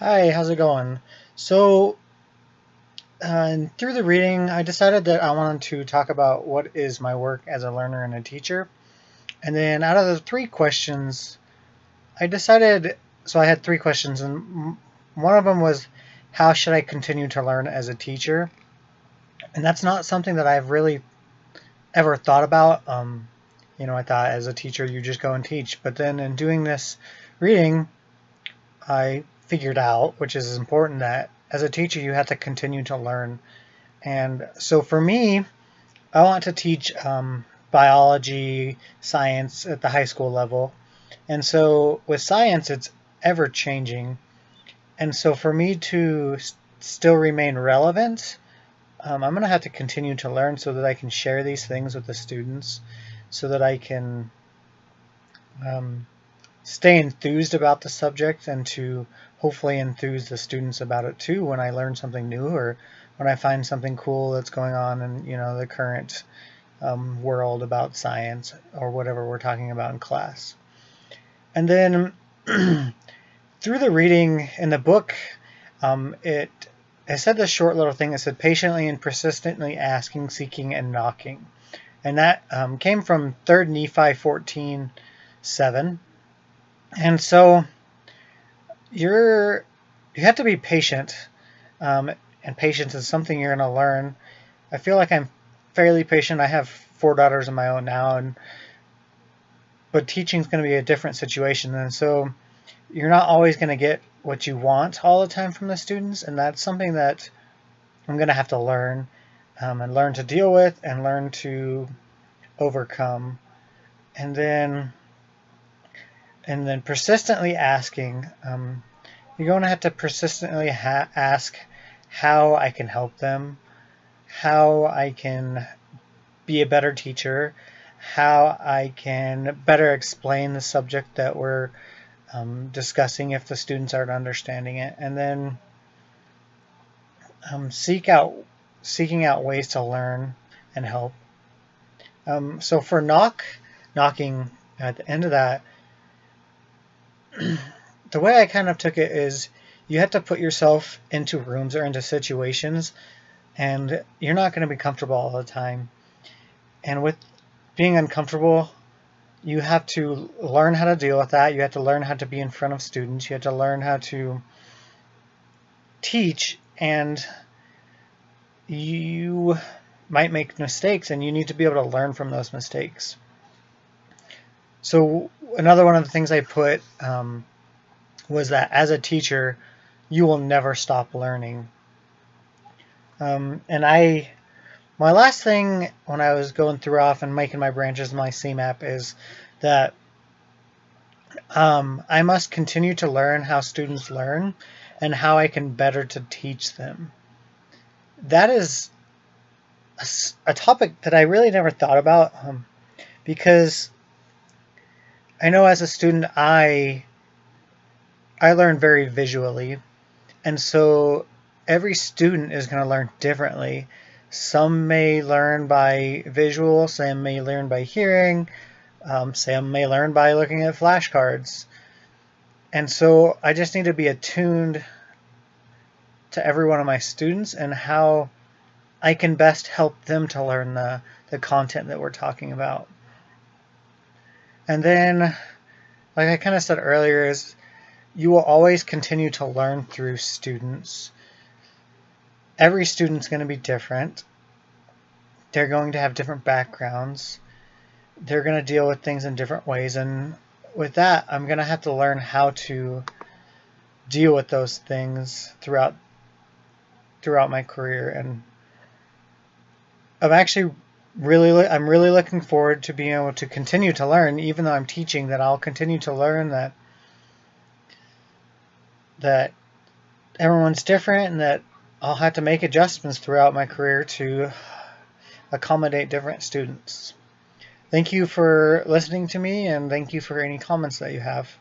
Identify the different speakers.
Speaker 1: Hi, how's it going? So, through the reading, I decided that I wanted to talk about what is my work as a learner and a teacher. And then out of the three questions, I decided, so I had three questions, and one of them was, how should I continue to learn as a teacher? And that's not something that I've really ever thought about. I thought as a teacher, you just go and teach. But then in doing this reading, I figured out, which is important, that as a teacher, you have to continue to learn. And so for me, I want to teach biology, science at the high school level. And so with science, it's ever changing. And so for me to still remain relevant, I'm going to have to continue to learn so that I can share these things with the students, so that I can um, stay enthused about the subject and to hopefully enthuse the students about it too when I learn something new or when I find something cool that's going on in the current world about science or whatever we're talking about in class. And then through the reading in the book, it said this short little thing that said patiently and persistently asking, seeking, and knocking. And that came from 3 Nephi 14:7. And so you have to be patient, and patience is something you're going to learn. I feel like I'm fairly patient. I have 4 daughters of my own now, but teaching is going to be a different situation, and so you're not always going to get what you want all the time from the students, and that's something that I'm going to have to learn, and learn to deal with and learn to overcome. And then persistently asking. You're going to have to persistently ask how I can help them, how I can be a better teacher, how I can better explain the subject that we're discussing if the students aren't understanding it, and then seeking out ways to learn and help. So for knocking at the end of that, the way I kind of took it is you have to put yourself into rooms or into situations, and you're not going to be comfortable all the time. And with being uncomfortable, you have to learn how to deal with that. You have to learn how to be in front of students. You have to learn how to teach, and you might make mistakes, and you need to be able to learn from those mistakes. So another one of the things I put was that as a teacher, you will never stop learning. My last thing when I was going through off and making my branches in my CMAP is that I must continue to learn how students learn and how I can better to teach them. That is a topic that I really never thought about, because I know as a student I learn very visually, and so every student is going to learn differently. Some may learn by visual, some may learn by hearing, some may learn by looking at flashcards. And so I just need to be attuned to every one of my students and how I can best help them to learn the content that we're talking about. And then, like I kind of said earlier, is you will always continue to learn through students. Every student's going to be different. They're going to have different backgrounds. They're going to deal with things in different ways. And with that, I'm going to have to learn how to deal with those things throughout my career. And I'm really looking forward to being able to continue to learn, even though I'm teaching, that I'll continue to learn that everyone's different and that I'll have to make adjustments throughout my career to accommodate different students. Thank you for listening to me, and thank you for any comments that you have.